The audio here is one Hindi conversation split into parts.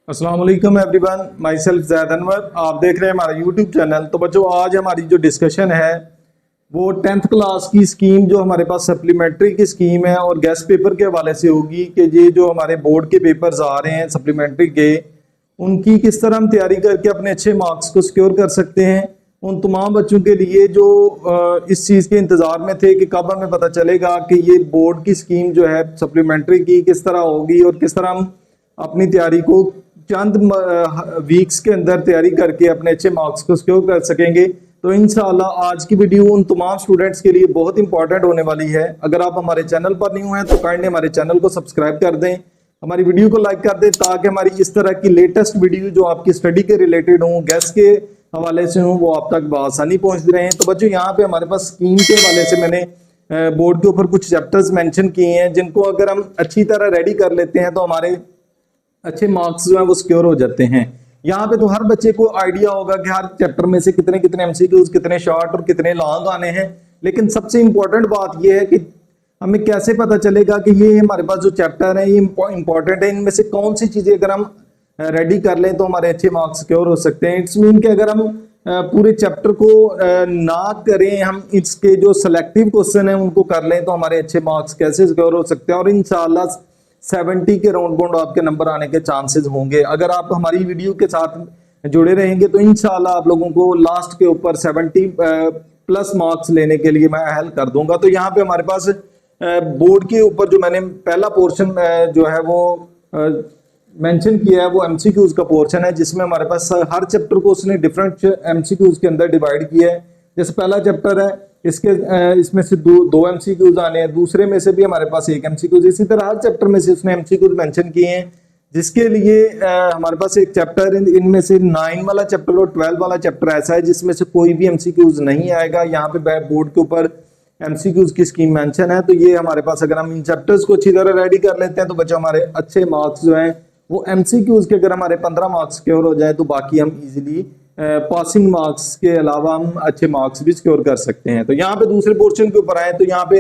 अस्सलाम वालेकुम everyone, my self Zaid Anwar. आप देख रहे हैं हमारा यूट्यूब चैनल। तो बच्चों, आज हमारी जो डिस्कशन है वो 10th क्लास की स्कीम जो हमारे पास सप्लीमेंट्री की स्कीम है और गेस्ट पेपर के हवाले से होगी कि ये जो हमारे बोर्ड के पेपर्स आ रहे हैं सप्लीमेंट्री के, उनकी किस तरह हम तैयारी करके अपने अच्छे मार्क्स को सिक्योर कर सकते हैं। उन तमाम बच्चों के लिए जो इस चीज़ के इंतज़ार में थे कि कब हमें पता चलेगा कि ये बोर्ड की स्कीम जो है सप्लीमेंट्री की किस तरह होगी और किस तरह हम अपनी तैयारी को चंद वीक्स के अंदर तैयारी करके अपने अच्छे मार्क्स को सिक्योर कर सकेंगे। तो इंशाल्लाह आज की वीडियो उन तमाम स्टूडेंट्स के लिए बहुत इंपॉर्टेंट होने वाली है। अगर आप हमारे चैनल पर न्यू हैं तो काइंडली हमारे चैनल को सब्सक्राइब कर दें, हमारी वीडियो को लाइक कर दें, ताकि हमारी इस तरह की लेटेस्ट वीडियो जो आपकी स्टडी के रिलेटेड हों, गेस्ट के हवाले से हों, वो आप तक बआसानी पहुंच रहे हैं। तो बच्चों, यहाँ पे हमारे पास स्कीम के हवाले से मैंने बोर्ड के ऊपर कुछ चैप्टर्स मेंशन किए हैं, जिनको अगर हम अच्छी तरह रेडी कर लेते हैं तो हमारे अच्छे मार्क्स जो है वो सिक्योर हो जाते हैं। यहाँ पे तो हर बच्चे को आइडिया होगा कि हर चैप्टर में से कितने कितने एमसीक्यूज, कितने शॉर्ट और कितने लॉन्ग आने हैं। लेकिन सबसे इंपॉर्टेंट बात यह है कि हमें कैसे पता चलेगा कि ये हमारे पास जो चैप्टर है ये इंपॉर्टेंट है, इनमें से कौन सी चीजें अगर हम रेडी कर लें तो हमारे अच्छे मार्क्स सिक्योर हो सकते हैं। इट्स मीन कि अगर हम पूरे चैप्टर को ना करें, हम इसके जो सिलेक्टिव क्वेश्चन है उनको कर लें तो हमारे अच्छे मार्क्स कैसे सिक्योर हो सकते हैं। और इंशाल्लाह 70 के राउंड बाउंड आपके नंबर आने के चांसेस होंगे। अगर आप हमारी वीडियो के साथ जुड़े रहेंगे तो इंशाल्लाह आप लोगों को लास्ट के ऊपर 70 प्लस मार्क्स लेने के लिए मैं हेल्प कर दूंगा। तो यहाँ पे हमारे पास बोर्ड के ऊपर जो मैंने पहला पोर्शन जो है वो मेंशन किया है वो एमसीक्यूज का पोर्शन है, जिसमें हमारे पास हर चैप्टर को उसने डिफरेंट एमसीक्यूज के अंदर डिवाइड किया है। जैसे पहला चैप्टर है, इसमें से दो एमसीक्यूज आने हैं, दूसरे में से भी हमारे पास एक एमसीक्यूज, इसी तरह हर चैप्टर में से उसने एमसीक्यूज मेंशन किए हैं, जिसके लिए हमारे पास एक चैप्टर इनमें से 9 वाला चैप्टर और 12 वाला चैप्टर ऐसा है जिसमें से कोई भी एमसीक्यूज नहीं आएगा। यहाँ पे बोर्ड के ऊपर एमसीक्यूज की स्कीम मेंशन है। तो ये हमारे पास अगर हम इन चैप्टर्स को अच्छी तरह रेडी कर लेते हैं तो बच्चों हमारे अच्छे मार्क्स जो हैं वो एमसीक्यूज के अगर हमारे 15 मार्क्स सिक्योर हो जाए तो बाकी हम इजीली पासिंग मार्क्स के अलावा हम अच्छे मार्क्स भी सिक्योर कर सकते हैं। तो यहाँ पे दूसरे पोर्शन के ऊपर आए तो यहाँ पे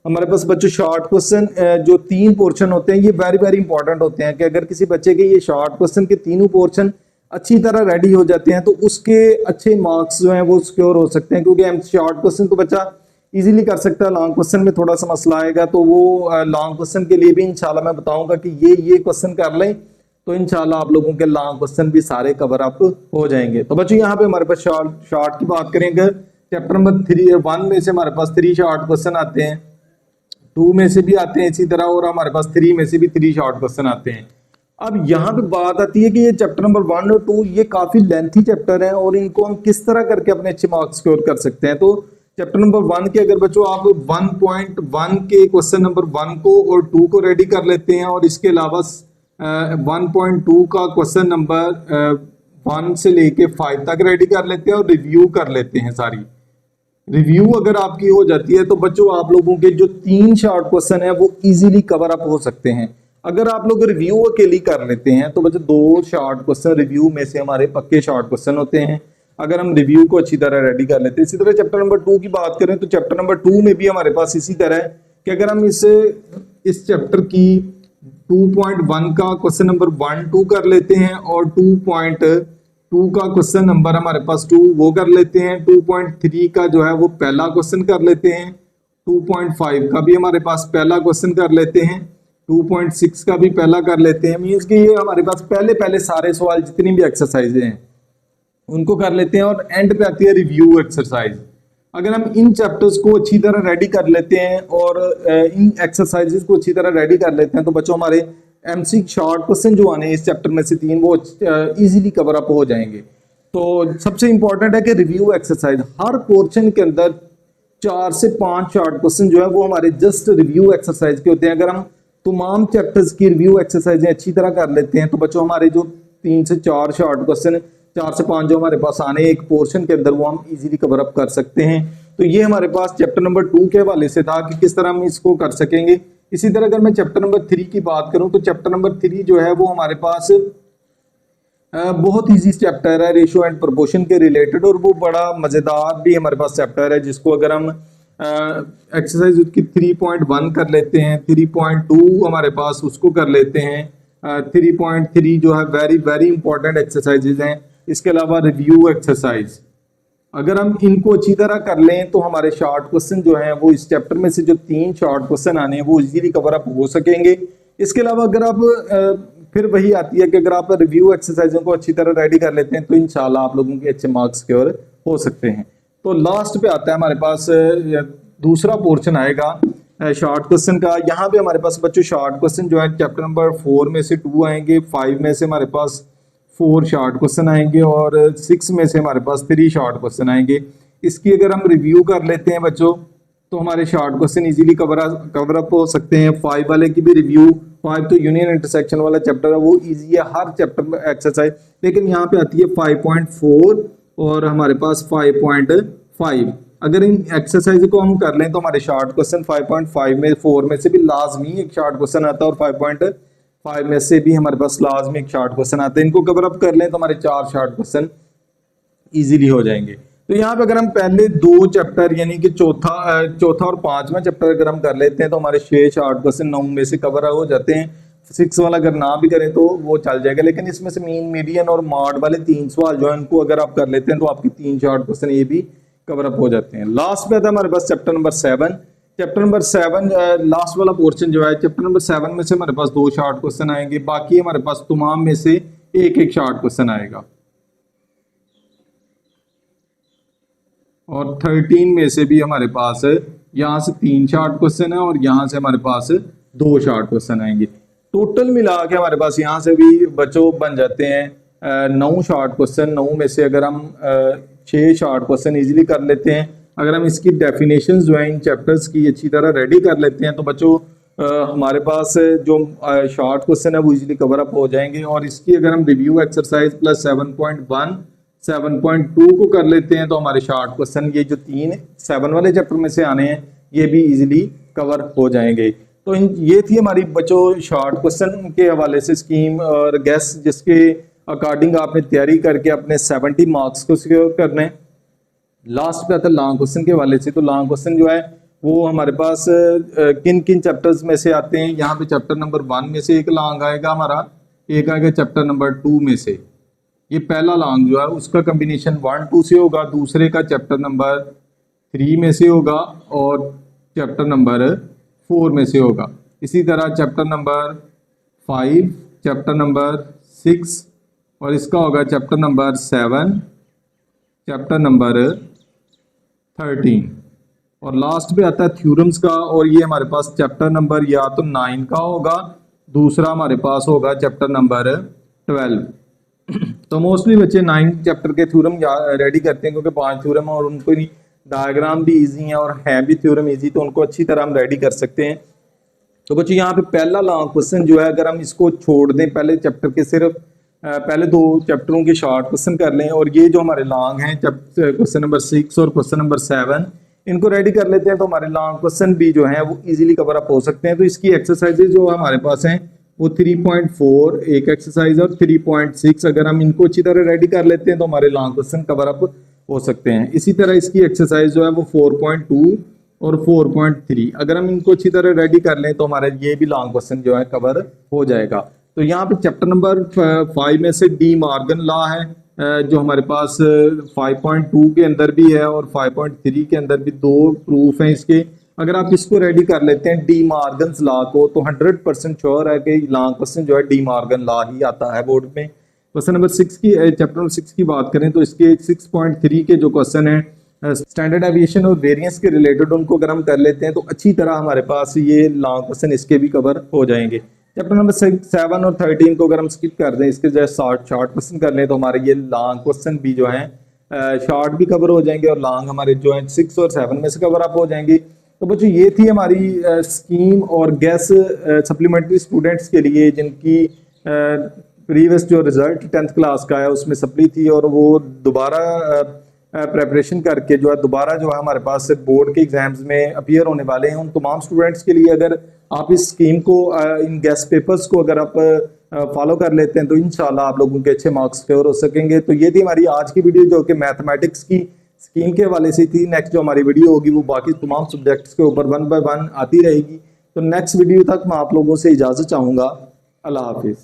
हमारे पास बच्चों शॉर्ट क्वेश्चन जो 3 पोर्शन होते हैं ये वेरी वेरी इंपॉर्टेंट होते हैं कि अगर किसी बच्चे के ये शॉर्ट क्वेश्चन के तीनों पोर्शन अच्छी तरह रेडी हो जाते हैं तो उसके अच्छे मार्क्स जो हैं वो सिक्योर हो सकते हैं। क्योंकि शॉर्ट क्वेश्चन तो बच्चा इजीली कर सकता है, लॉन्ग क्वेश्चन में थोड़ा सा मसला आएगा। तो वो लॉन्ग क्वेश्चन के लिए भी इंशाल्लाह मैं बताऊंगा कि ये क्वेश्चन कर लें तो इंशाल्लाह आप लोगों के लॉन्ग क्वेश्चन भी सारे कवर अप हो जाएंगे। तो बच्चों यहाँ पे हमारे पास शॉर्ट की बात करेंगे, चैप्टर नंबर 1 में से हमारे पास 3 शॉर्ट क्वेश्चन आते हैं, 2 में से भी आते हैं इसी तरह, और हमारे पास 3 में से भी 3 शॉर्ट क्वेश्चन आते हैं। अब यहाँ पे बात आती है कि ये चैप्टर नंबर 1 और 2 ये काफी लेंथी चैप्टर है और इनको हम किस तरह करके अपने अच्छे मार्क्स स्कोर कर सकते हैं। तो चैप्टर नंबर 1 के अगर बच्चों आप 1.1 के क्वेश्चन नंबर 1 को और 2 को रेडी कर लेते हैं और इसके अलावा 1.2 का क्वेश्चन नंबर 1 से लेके 5 तक रेडी कर लेते हैं और रिव्यू कर लेते हैं सारी। रिव्यू अगर आपकी हो जाती है तो बच्चों आप लोगों के जो 3 शॉर्ट क्वेश्चन है वो इजीली कवर अप हो सकते हैं। अगर आप लोग रिव्यू अकेली कर लेते हैं तो बच्चों 2 शॉर्ट क्वेश्चन रिव्यू में से हमारे पक्के शॉर्ट क्वेश्चन होते हैं, अगर हम रिव्यू को अच्छी तरह रेडी कर लेते हैं। इसी तरह चैप्टर नंबर 2 की बात करें तो चैप्टर नंबर 2 में भी हमारे पास इसी तरह है कि अगर हम इस चैप्टर की 2.1 का क्वेश्चन नंबर 1, 2 कर लेते हैं और 2.2 का क्वेश्चन नंबर हमारे पास 2 वो कर लेते हैं, 2.3 का जो है वो पहला क्वेश्चन कर लेते हैं, 2.5 का भी हमारे पास पहला क्वेश्चन कर लेते हैं, 2.6 का भी पहला कर लेते हैं। मीन्स कि ये हमारे पास पहले सारे सवाल जितनी भी एक्सरसाइजें हैं उनको कर लेते हैं और एंड पे आती है रिव्यू एक्सरसाइज। अगर हम इन चैप्टर्स को अच्छी तरह रेडी कर लेते हैं और इन एक्सरसाइजेस को अच्छी तरह रेडी कर लेते हैं तो बच्चों हमारे एमसी शॉर्ट क्वेश्चन जो आने हैं इस चैप्टर में से 3 वो इजीली कवर अप हो जाएंगे। तो सबसे इंपॉर्टेंट है कि रिव्यू एक्सरसाइज हर पोर्शन के अंदर 4 से 5 शॉर्ट क्वेश्चन जो है वो हमारे जस्ट रिव्यू एक्सरसाइज के होते हैं। अगर हम तमाम चैप्टर्स की रिव्यू एक्सरसाइजें अच्छी तरह कर लेते हैं तो बच्चों हमारे जो 3 से 4 शॉर्ट क्वेश्चन, 4 से 5 जो हमारे पास आने एक पोर्शन के अंदर वो हम इजीली कवर अप कर सकते हैं। तो ये हमारे पास चैप्टर नंबर 2 के हवाले से था कि किस तरह हम इसको कर सकेंगे। इसी तरह अगर मैं चैप्टर नंबर 3 की बात करूं तो चैप्टर नंबर 3 जो है वो हमारे पास बहुत इजी चैप्टर है रेशियो एंड प्रोपोर्शन के रिलेटेड, और वो बड़ा मजेदार भी हमारे पास चैप्टर है, जिसको अगर हम एक्सरसाइज उसकी 3.1 कर लेते हैं, 3.2 हमारे पास उसको कर लेते हैं, 3.3 जो है वेरी वेरी इंपॉर्टेंट एक्सरसाइजेज हैं। इसके अलावा रिव्यू एक्सरसाइज, अगर हम इनको अच्छी तरह कर लें तो हमारे शॉर्ट क्वेश्चन जो हैं वो इस चैप्टर में से जो 3 शॉर्ट क्वेश्चन आने हैं वो इजीली कवर अप हो सकेंगे। इसके अलावा अगर आप फिर वही आती है कि अगर आप रिव्यू एक्सरसाइजों को अच्छी तरह रेडी कर लेते हैं तो इंशाल्लाह आप लोगों के अच्छे मार्क्स सिक्योर हो सकते हैं। तो लास्ट पे आता है हमारे पास दूसरा पोर्शन आएगा शॉर्ट क्वेश्चन का। यहाँ पे हमारे पास बच्चों शॉर्ट क्वेश्चन जो है चैप्टर नंबर 4 में से 2 आएंगे, 5 में से हमारे पास 4 शॉर्ट क्वेश्चन आएंगे और 6 में से हमारे पास 3 शॉर्ट क्वेश्चन आएंगे। इसकी अगर हम रिव्यू कर लेते हैं बच्चों तो हमारे short question easily cover up हो सकते हैं। 5 वाले की भी रिव्यू, 5 तो यूनियन इंटरसेक्शन वाला चैप्टर है, वो इजी है हर चैप्टर में एक्सरसाइज, लेकिन यहाँ पे आती है 5.4 और हमारे पास 5.5। अगर इन एक्सरसाइज को हम कर लें तो हमारे शॉर्ट क्वेश्चन 5.5 में 4 में से भी लाजमी एक शॉर्ट क्वेश्चन आता है और 5.5 में से भी हमारे पास लाजमी एक शॉर्ट क्वेश्चन आता है। इनको कवर अप कर लें तो हमारे 4 शॉर्ट क्वेश्चन इजीली हो जाएंगे। तो यहाँ पे अगर हम पहले 2 चैप्टर यानी कि चौथा और 5वां चैप्टर अगर हम कर लेते हैं तो हमारे 6 शॉर्ट क्वेश्चन 9 में से कवर हो जाते हैं। 6 वाला अगर ना भी करें तो वो चल जाएगा, लेकिन इसमें से मीन, मीडियन और मॉड वाले 3 सवाल जो है उनको अगर आप कर लेते हैं तो आपके 3 शॉर्ट क्वेश्चन ये भी कवर अप हो जाते हैं। लास्ट पे आता है हमारे पास chapter number 7। Chapter number 7 last वाला पोर्शन जो है, चैप्टर नंबर 7 में से हमारे पास 2 शॉर्ट क्वेश्चन आएंगे, बाकी हमारे पास तमाम में से एक शॉर्ट क्वेश्चन आएगा और 13 में से भी हमारे पास यहाँ से 3 शॉर्ट क्वेश्चन है और यहाँ से हमारे पास 2 शॉर्ट क्वेश्चन आएंगे। टोटल मिला के हमारे पास यहाँ से भी बच्चों बन जाते हैं 9 शॉर्ट क्वेश्चन। 9 में से अगर हम 6 शॉर्ट क्वेश्चन इजीली कर लेते हैं, अगर हम इसकी डेफिनेशंस जो है इन चैप्टर्स की अच्छी तरह रेडी कर लेते हैं तो बच्चों हमारे पास जो शॉर्ट क्वेश्चन है वो इजीली कवर अप हो जाएंगे। और इसकी अगर हम रिव्यू एक्सरसाइज प्लस 7.1 7.2 को कर लेते हैं तो हमारे शॉर्ट क्वेश्चन ये जो 7 वाले चैप्टर में से आने हैं ये भी इजीली कवर हो जाएंगे। तो ये थी हमारी बच्चों शॉर्ट क्वेश्चन के हवाले से स्कीम और गैस, जिसके अकॉर्डिंग आपने तैयारी करके अपने 70 मार्क्स को सिक्योर करने। लास्ट पे आता है लॉन्ग क्वेश्चन के हवाले से। तो लॉन्ग क्वेश्चन जो है वो हमारे पास किन किन चैप्टर्स में से आते हैं। यहाँ पे चैप्टर नंबर 1 में से एक लॉन्ग आएगा हमारा, एक आएगा चैप्टर नंबर 2 में से। ये पहला लॉन्ग जो है उसका कम्बिनेशन 1-2 से होगा, दूसरे का चैप्टर नंबर 3 में से होगा और चैप्टर नंबर 4 में से होगा। इसी तरह चैप्टर नंबर 5, चैप्टर नंबर 6 और इसका होगा चैप्टर नंबर 7, चैप्टर नंबर 13 और लास्ट पे आता है थ्योरम्स का और ये हमारे पास चैप्टर नंबर या तो 9 का होगा, दूसरा हमारे पास होगा चैप्टर नंबर 12। तो मोस्टली बच्चे 9 चैप्टर के थ्योरम रेडी करते हैं क्योंकि 5 थ्योरम और उनको डायग्राम भी इजी है और है भी थ्योरम इजी, तो उनको अच्छी तरह हम रेडी कर सकते हैं। तो बच्चों यहाँ पे पहला लॉन्ग क्वेश्चन जो है अगर हम इसको छोड़ दें, पहले चैप्टर के सिर्फ पहले 2 चैप्टरों के शॉर्ट क्वेश्चन कर लें और ये जो हमारे लॉन्ग हैं क्वेश्चन नंबर 6 और क्वेश्चन नंबर 7 इनको रेडी कर लेते हैं तो हमारे लॉन्ग क्वेश्चन भी जो है वो इजीली कवर अप हो सकते हैं। तो इसकी एक्सरसाइजेज जो हमारे पास हैं वो 3.4 एक एक्सरसाइज और 3.6 अगर हम इनको अच्छी तरह रेडी कर लेते हैं तो हमारे लॉन्ग क्वेश्चन कवर अप हो सकते हैं। इसी तरह इसकी एक्सरसाइज जो है वो 4.2 और 4.3 अगर हम इनको अच्छी तरह रेडी कर लें तो हमारे ये भी लॉन्ग क्वेश्चन जो है कवर हो जाएगा। तो यहाँ पे चैप्टर नंबर 5 में से डी मॉर्गन लॉ है जो हमारे पास 5.2 के अंदर भी है और 5.3 के अंदर भी 2 प्रूफ हैं इसके। अगर आप इसको रेडी कर लेते हैं डी मॉर्गन लॉ को तो 100% श्योर है कि लॉन्ग क्वेश्चन जो है डी मॉर्गन लॉ ही आता है बोर्ड में। क्वेश्चन नंबर 6 की चैप्टर नंबर 6 की बात करें तो इसके 6.3 के जो क्वेश्चन है स्टैंडर्ड एविएशन और वेरिएंस के रिलेटेड उनको अगर हम कर लेते हैं तो अच्छी तरह हमारे पास ये लॉन्ग क्वेश्चन इसके भी कवर हो जाएंगे। चैप्टर नंबर 7 और 13 को अगर हम स्किप कर दें, इसके जो शॉर्ट क्वेश्चन कर लें तो हमारे ये लॉन्ग क्वेश्चन भी जो हैं शॉर्ट भी कवर हो जाएंगे और लॉन्ग हमारे जो है 6 और 7 में से कवर अप हो जाएंगे। तो बच्चों ये थी हमारी स्कीम और गैस सप्लीमेंट्री स्टूडेंट्स के लिए जिनकी प्रीवियस जो रिजल्ट 10th क्लास का है उसमें सप्ली थी और वो दोबारा प्रेपरेशन करके जो है दोबारा जो है हमारे पास बोर्ड के एग्जाम्स में अपीयर होने वाले हैं। उन तमाम स्टूडेंट्स के लिए अगर आप इस स्कीम को इन गेस्ट पेपर्स को अगर आप फॉलो कर लेते हैं तो इंशाल्लाह आप लोगों के अच्छे मार्क्स सिक्योर हो सकेंगे। तो ये थी हमारी आज की वीडियो जो कि मैथमेटिक्स की स्कीम के हवाले से थी। नेक्स्ट जो हमारी वीडियो होगी वो बाकी तमाम सब्जेक्ट्स के ऊपर 1 बाय 1 आती रहेगी। तो नेक्स्ट वीडियो तक मैं आप लोगों से इजाज़त चाहूँगा। अल्लाह हाफिज़।